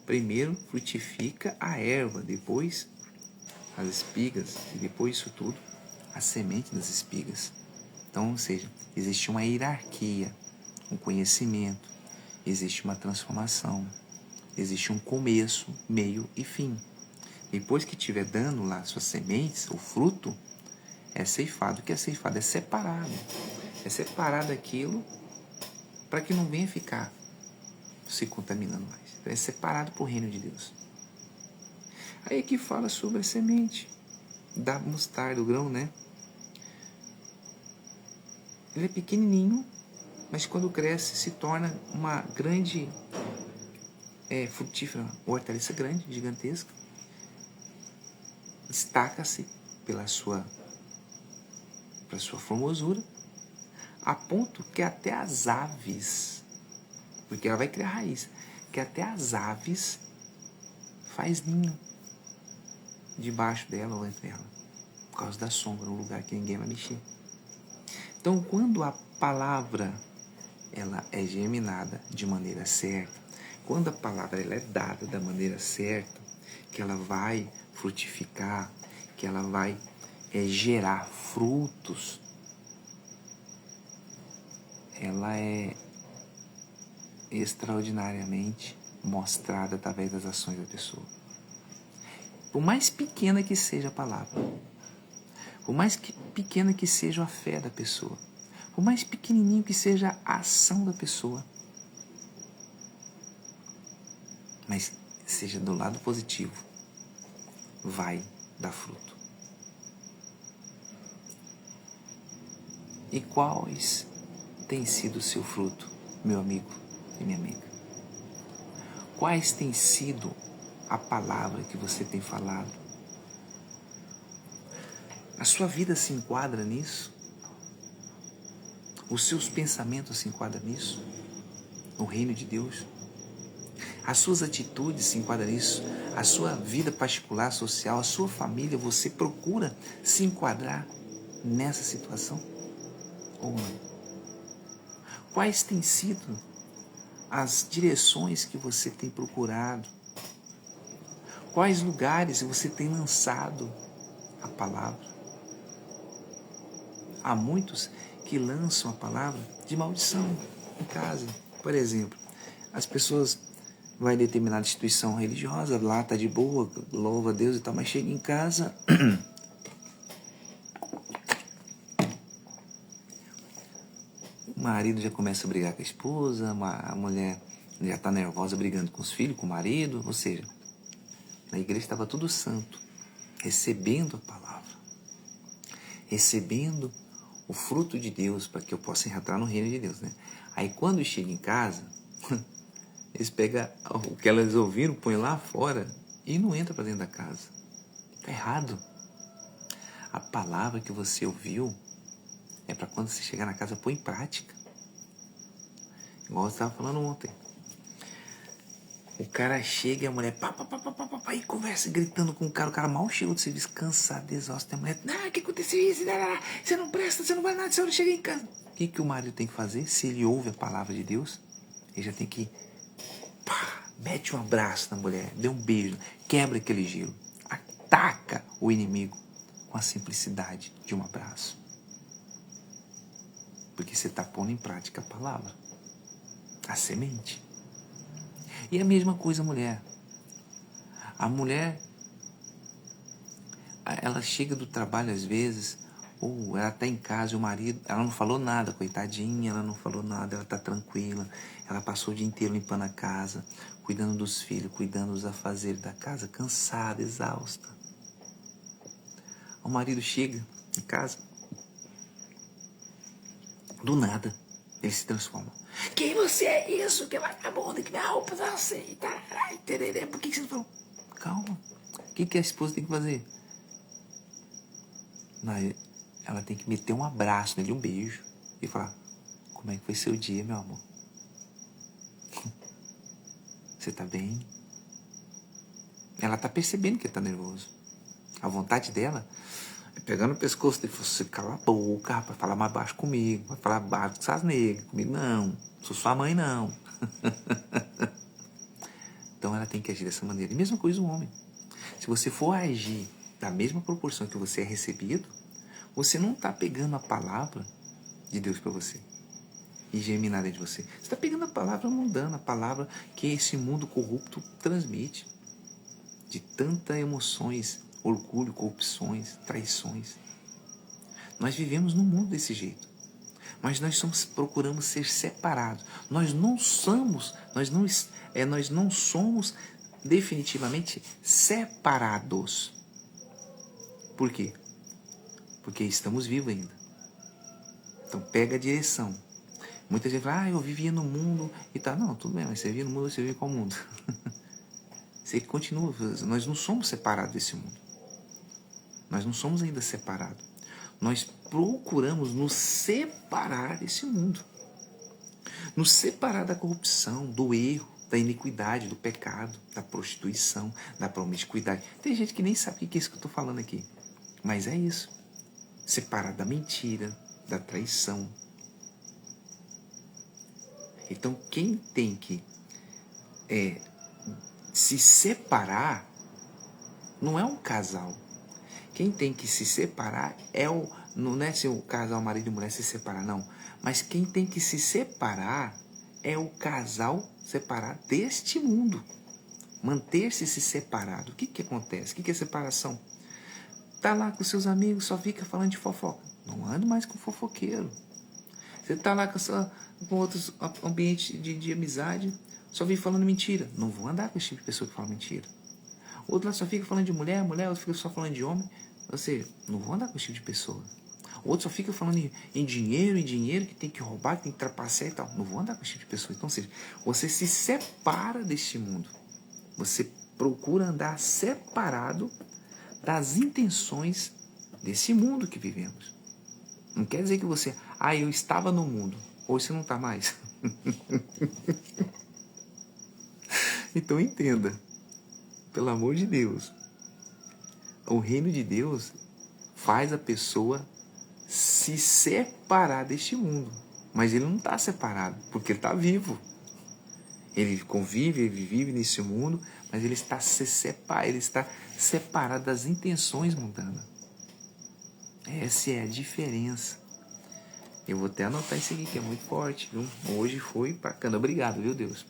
Primeiro frutifica a erva, depois as espigas e depois isso tudo, a semente das espigas. Então, ou seja, existe uma hierarquia, um conhecimento, existe uma transformação, existe um começo, meio e fim. Depois que estiver dando lá suas sementes, o fruto, é ceifado. O que é ceifado? É separado. É separado aquilo para que não venha ficar se contaminando mais. Então é separado para o reino de Deus. Aí aqui fala sobre a semente da mostarda, o grão, né? Ele é pequenininho, mas quando cresce se torna uma grande frutífera, hortaliça grande, gigantesca. Destaca-se pela sua formosura, a ponto que até as aves, porque ela vai criar raiz, que até as aves faz ninho debaixo dela ou entre ela, por causa da sombra, um lugar que ninguém vai mexer. Então, quando a palavra ela é germinada de maneira certa, quando a palavra ela é dada da maneira certa, que ela vai frutificar, que ela vai gerar frutos, ela é extraordinariamente mostrada através das ações da pessoa. Por mais pequena que seja a palavra, por mais pequena que seja a fé da pessoa, por mais pequenininho que seja a ação da pessoa, mas seja do lado positivo, vai dar fruto. E quais tem sido o seu fruto, meu amigo e minha amiga? Quais tem sido a palavra que você tem falado? A sua vida se enquadra nisso? Os seus pensamentos se enquadram nisso? No reino de Deus? As suas atitudes se enquadram nisso? A sua vida particular, social, a sua família, você procura se enquadrar nessa situação? Ou não? Quais têm sido as direções que você tem procurado? Quais lugares você tem lançado a palavra? Há muitos que lançam a palavra de maldição em casa. Por exemplo, as pessoas vão em determinada instituição religiosa, lá tá de boa, louva a Deus e tal, mas chega em casa, o marido já começa a brigar com a esposa, a mulher já está nervosa brigando com os filhos, com o marido, ou seja, na igreja estava tudo santo, recebendo a palavra, recebendo o fruto de Deus para que eu possa entrar no reino de Deus, né? Aí quando chega em casa, eles pegam o que elas ouviram, põem lá fora e não entra para dentro da casa. Está errado. A palavra que você ouviu é para quando você chegar na casa pôr em prática. Igual você estava falando ontem. O cara chega e a mulher e conversa gritando com o cara mal chegou do serviço, cansado, exausto. A mulher, o que aconteceu isso? Você não presta, você não vai nada, você não chega em casa. O que o marido tem que fazer? Se ele ouve a palavra de Deus, ele já tem que mete um abraço na mulher, dê um beijo, quebra aquele gelo, ataca o inimigo com a simplicidade de um abraço. Porque você está pondo em prática a palavra, a semente. E a mesma coisa a mulher. A mulher, ela chega do trabalho às vezes, ou ela está em casa e o marido, ela não falou nada, coitadinha, ela não falou nada, ela está tranquila, ela passou o dia inteiro limpando a casa, cuidando dos filhos, cuidando dos afazeres da casa, cansada, exausta. O marido chega em casa, do nada, ele se transforma. Quem você é isso? Que vagabundo, que minha roupa não aceita. Por que você não falou? Calma. O que a esposa tem que fazer? Ela tem que meter um abraço nele, um beijo. E falar, como é que foi seu dia, meu amor? Você tá bem? Ela tá percebendo que ele tá nervoso. A vontade dela é pegar no pescoço dele e falar, você cala a boca, rapaz, fala mais baixo comigo. Vai falar baixo com essas negras. Comigo não. Sou sua mãe, não. Então ela tem que agir dessa maneira. E mesma coisa o homem. Se você for agir da mesma proporção que você é recebido, você não está pegando a palavra de Deus para você e germinar dentro de você. Você está pegando a palavra mundana, a palavra que esse mundo corrupto transmite. De tantas emoções, orgulho, corrupções, traições. Nós vivemos num mundo desse jeito. Mas nós procuramos ser separados. Nós não somos definitivamente separados. Por quê? Porque estamos vivos ainda. Então pega a direção. Muita gente fala, eu vivia no mundo e tal. Não, tudo bem, mas você vivia no mundo, você vive qual mundo? Você continua, nós não somos separados desse mundo. Nós não somos ainda separados. Nós procuramos nos separar desse mundo. Nos separar da corrupção, do erro, da iniquidade, do pecado, da prostituição, da promiscuidade. Tem gente que nem sabe o que é isso que eu estou falando aqui. Mas é isso. Separar da mentira, da traição. Então, quem tem que se separar não é um casal. Quem tem que se separar não é se o casal marido e mulher se separar, não. Mas quem tem que se separar é o casal separar deste mundo. Manter-se separado. O que acontece? O que é separação? Tá lá com seus amigos, só fica falando de fofoca. Não ando mais com fofoqueiro. Você tá lá com outros ambientes de amizade, só vive falando mentira. Não vou andar com esse tipo de pessoa que fala mentira. Outro lá só fica falando de mulher, outro fica só falando de homem. Ou seja, não vou andar com esse tipo de pessoa. Outro só fica falando em dinheiro, que tem que roubar, que tem que trapacear e tal. Não vou andar com esse tipo de pessoa. Então, ou seja, você se separa deste mundo. Você procura andar separado das intenções desse mundo que vivemos. Não quer dizer que você... eu estava no mundo. Hoje você não está mais. Então entenda. Pelo amor de Deus. O reino de Deus faz a pessoa se separar deste mundo. Mas ele não está separado, porque ele está vivo. Ele convive, ele vive nesse mundo, mas ele está separado das intenções mundanas. Essa é a diferença. Eu vou até anotar isso aqui, que é muito forte, viu? Hoje foi bacana. Obrigado, viu, Deus?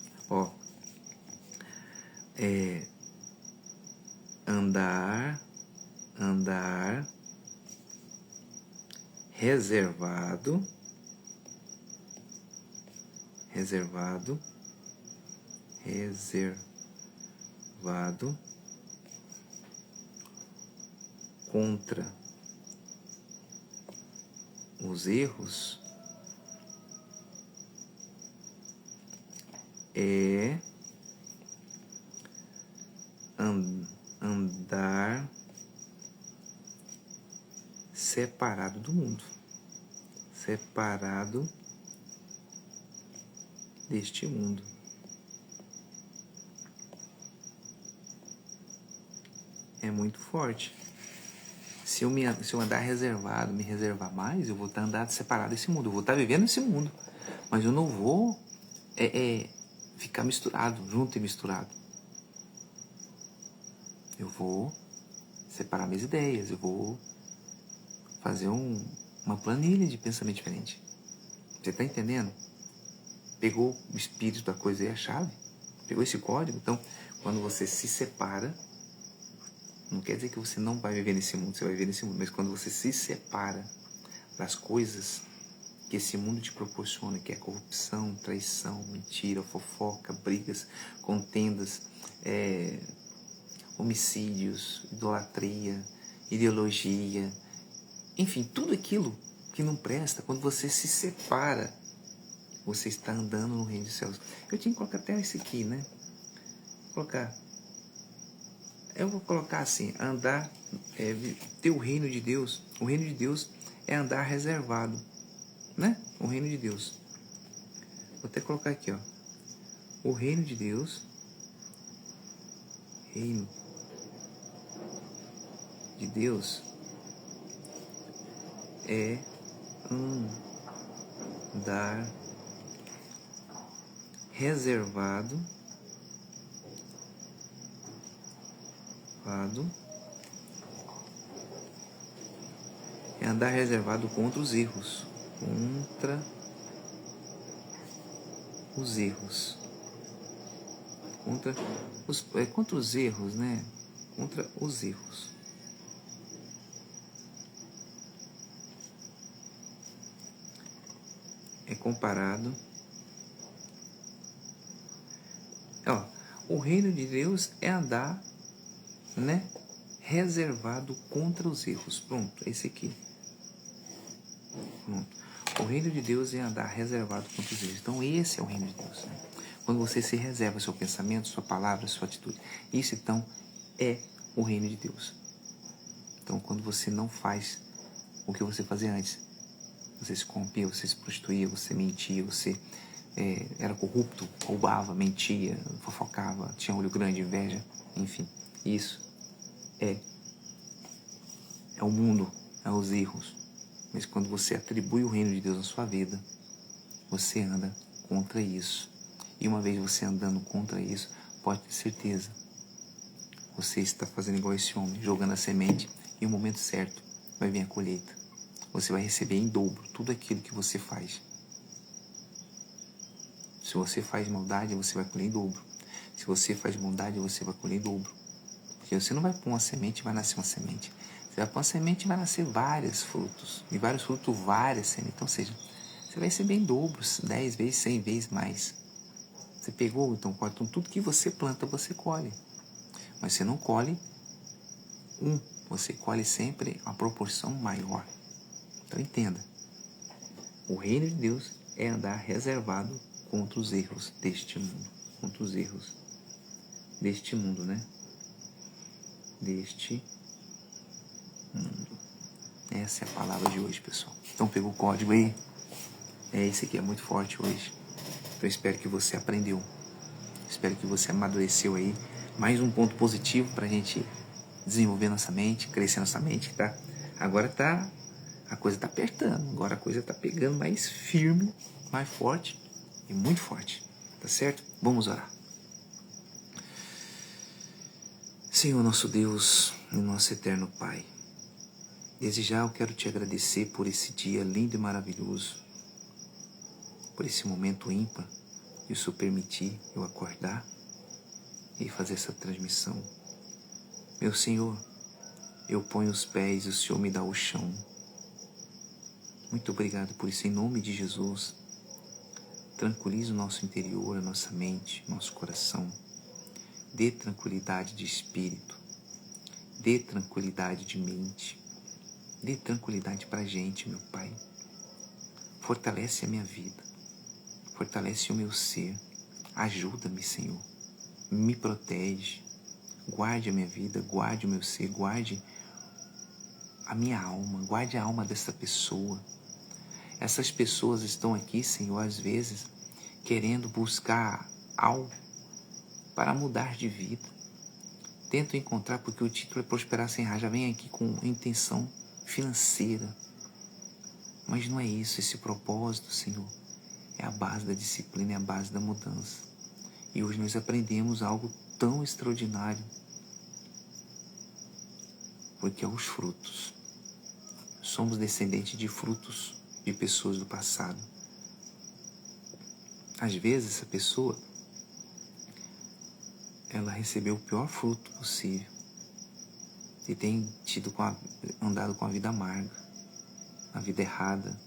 Andar reservado contra os erros é andar separado do mundo, separado deste mundo. É muito forte. Se eu andar reservado, me reservar mais, eu vou estar andando separado desse mundo. Eu vou estar vivendo esse mundo. Mas eu não vou ficar misturado, junto e misturado. Eu vou separar minhas ideias. Eu vou fazer uma planilha de pensamento diferente. Você está entendendo? Pegou o espírito da coisa e a chave? Pegou esse código? Então, quando você se separa, não quer dizer que você não vai viver nesse mundo, você vai viver nesse mundo, mas quando você se separa das coisas que esse mundo te proporciona, que é corrupção, traição, mentira, fofoca, brigas, contendas, homicídios, idolatria, ideologia, enfim, tudo aquilo que não presta, quando você se separa, você está andando no reino dos céus. Eu tinha que colocar até esse aqui, né? Eu vou colocar assim, andar, ter o reino de Deus. O reino de Deus é andar reservado, né? O reino de Deus. Vou até colocar aqui, ó. O reino de Deus, reino de Deus é andar reservado, é andar reservado contra os erros. Contra os erros. Contra os erros, né? Contra os erros. É comparado. O reino de Deus é andar, né? Reservado contra os erros. Pronto, esse aqui. Pronto. O reino de Deus é andar reservado contra os erros. Então, esse é o reino de Deus. Né? Quando você se reserva seu pensamento, sua palavra, sua atitude. Isso, então, é o reino de Deus. Então, quando você não faz o que você fazia antes, você se corrompia, você se prostituía, você mentia, você era corrupto, roubava, mentia, fofocava, tinha olho grande, inveja, enfim. Isso é o mundo, é os erros. Mas quando você atribui o reino de Deus na sua vida, você anda contra isso. E uma vez você andando contra isso, pode ter certeza, você está fazendo igual esse homem, jogando a semente, e no momento certo vai vir a colheita. Você vai receber em dobro tudo aquilo que você faz. Se você faz maldade, você vai colher em dobro. Se você faz bondade, você vai colher em dobro. Porque você não vai pôr uma semente e vai nascer uma semente. Você vai pôr uma semente e vai nascer vários frutos. E vários frutos, várias sementes. Então, ou seja, você vai receber em dobro, 10 vezes, 100 vezes mais. Você pegou, então colhe. Então, tudo que você planta, você colhe. Mas você não colhe você colhe sempre a proporção maior. Então, entenda. O reino de Deus é andar reservado contra os erros deste mundo. Contra os erros deste mundo, né? Deste mundo. Essa é a palavra de hoje, pessoal. Então, pegou o código aí? Esse aqui é muito forte hoje. Então, eu espero que você aprendeu. Espero que você amadureceu aí. Mais um ponto positivo para a gente desenvolver nossa mente, crescer nossa mente, tá? Agora a coisa tá apertando. Agora a coisa tá pegando mais firme, mais forte e muito forte. Tá certo? Vamos orar. Senhor, nosso Deus e nosso eterno Pai, desde já eu quero te agradecer por esse dia lindo e maravilhoso, por esse momento ímpar que o Senhor permitir eu acordar e fazer essa transmissão. Meu Senhor, eu ponho os pés e o Senhor me dá o chão. Muito obrigado por isso, em nome de Jesus. Tranquilize o nosso interior, a nossa mente, nosso coração. Dê tranquilidade de espírito. Dê tranquilidade de mente. Dê tranquilidade para a gente, meu Pai. Fortalece a minha vida. Fortalece o meu ser. Ajuda-me, Senhor. Me protege. Guarde a minha vida, guarde o meu ser, guarde a minha alma, guarde a alma dessa pessoa. Essas pessoas estão aqui, Senhor, às vezes, querendo buscar algo para mudar de vida. Tentam encontrar, porque o título é Prosperar Sem Errar, já vem aqui com intenção financeira. Mas não é isso, esse propósito, Senhor, é a base da disciplina, é a base da mudança. E hoje nós aprendemos algo tão extraordinário, porque é os frutos. Somos descendentes de frutos de pessoas do passado. Às vezes essa pessoa, ela recebeu o pior fruto possível e tem andado com a vida amarga, a vida errada,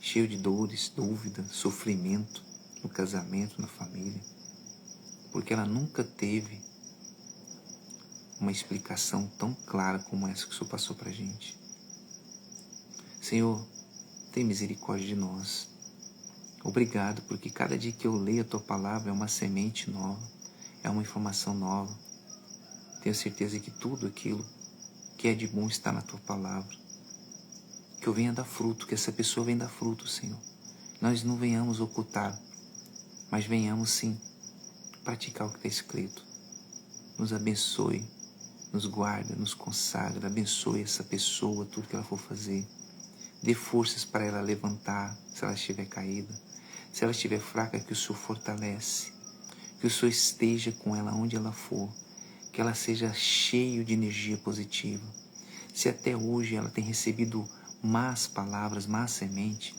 cheio de dores, dúvida, sofrimento no casamento, na família, porque ela nunca teve uma explicação tão clara como essa que o Senhor passou para a gente. Senhor, tem misericórdia de nós. Obrigado, porque cada dia que eu leio a Tua Palavra é uma semente nova, é uma informação nova. Tenho certeza que tudo aquilo que é de bom está na Tua Palavra. Que eu venha dar fruto, que essa pessoa venha dar fruto, Senhor. Nós não venhamos ocultar, mas venhamos sim praticar o que está escrito. Nos abençoe, nos guarda, nos consagra, abençoe essa pessoa, tudo que ela for fazer. Dê forças para ela levantar, se ela estiver caída. Se ela estiver fraca, que o Senhor fortalece. Que o Senhor esteja com ela onde ela for. Que ela seja cheia de energia positiva. Se até hoje ela tem recebido más palavras, má semente,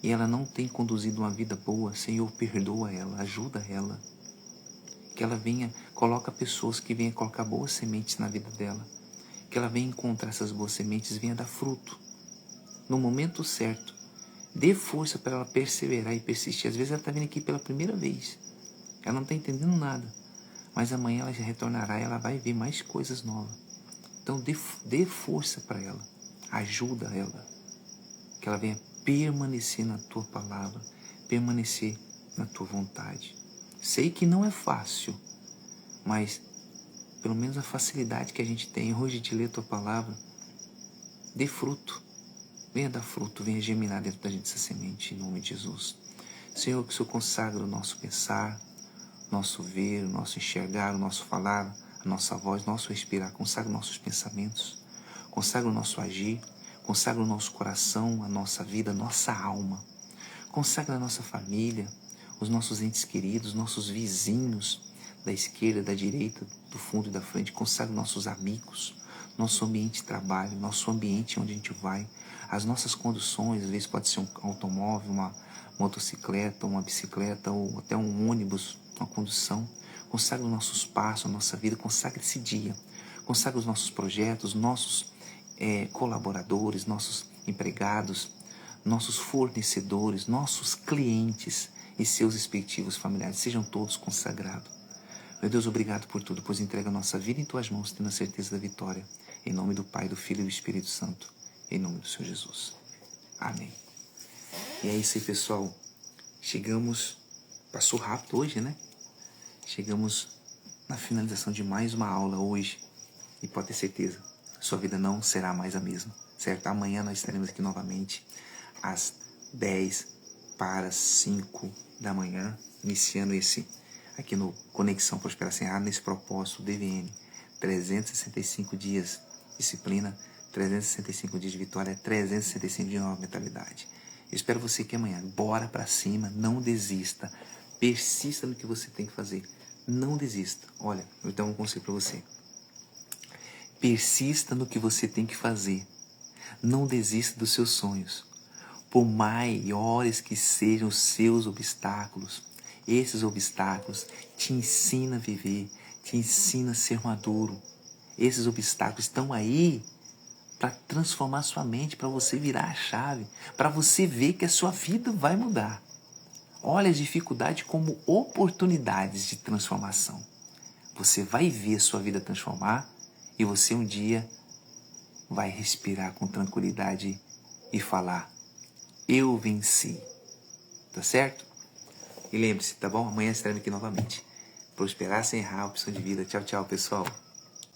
e ela não tem conduzido uma vida boa, Senhor, perdoa ela, ajuda ela. Que ela venha, coloca pessoas que venham colocar boas sementes na vida dela. Que ela venha encontrar essas boas sementes, venha dar fruto. No momento certo. Dê força para ela perseverar e persistir. Às vezes ela está vindo aqui pela primeira vez. Ela não está entendendo nada. Mas amanhã ela já retornará e ela vai ver mais coisas novas. Então dê força para ela. Ajuda ela. Que ela venha permanecer na Tua Palavra. Permanecer na Tua vontade. Sei que não é fácil. Mas pelo menos a facilidade que a gente tem hoje de ler a Tua Palavra. Dê fruto. Venha dar fruto, venha germinar dentro da gente essa semente, em nome de Jesus. Senhor, que o Senhor consagra o nosso pensar, nosso ver, o nosso enxergar, o nosso falar, a nossa voz, nosso respirar. Consagra nossos pensamentos, consagra o nosso agir, consagra o nosso coração, a nossa vida, a nossa alma. Consagra a nossa família, os nossos entes queridos, nossos vizinhos da esquerda, da direita, do fundo e da frente. Consagra nossos amigos, nosso ambiente de trabalho, nosso ambiente onde a gente vai, as nossas conduções. Às vezes pode ser um automóvel, uma motocicleta, uma bicicleta ou até um ônibus, uma condução. Consagra os nossos passos, a nossa vida. Consagra esse dia. Consagra os nossos projetos, nossos colaboradores, nossos empregados, nossos fornecedores, nossos clientes e seus respectivos familiares. Sejam todos consagrados. Meu Deus, obrigado por tudo, pois entrega a nossa vida em Tuas mãos, tendo a certeza da vitória. Em nome do Pai, do Filho e do Espírito Santo. Em nome do Senhor Jesus. Amém. E é isso aí, pessoal. Chegamos, passou rápido hoje, né? Chegamos na finalização de mais uma aula hoje. E pode ter certeza, sua vida não será mais a mesma, certo? Amanhã nós estaremos aqui novamente às 10:55 da manhã, iniciando aqui no Conexão Prosperar Sem Errar, nesse propósito DVN, 365 dias disciplina, 365 dias de vitória, 365 dias de nova mentalidade. Eu espero você aqui amanhã. Bora pra cima, não desista, persista no que você tem que fazer, não desista. Olha, eu vou dar um conselho para você. Persista no que você tem que fazer, não desista dos seus sonhos. Por maiores que sejam os seus obstáculos, esses obstáculos te ensinam a viver, te ensinam a ser maduro. Esses obstáculos estão aí para transformar sua mente, para você virar a chave, para você ver que a sua vida vai mudar. Olha as dificuldades como oportunidades de transformação. Você vai ver a sua vida transformar e você um dia vai respirar com tranquilidade e falar: eu venci. Tá certo? E lembre-se, tá bom? Amanhã estaremos aqui novamente. Prosperar sem errar, opção de vida. Tchau, tchau, pessoal.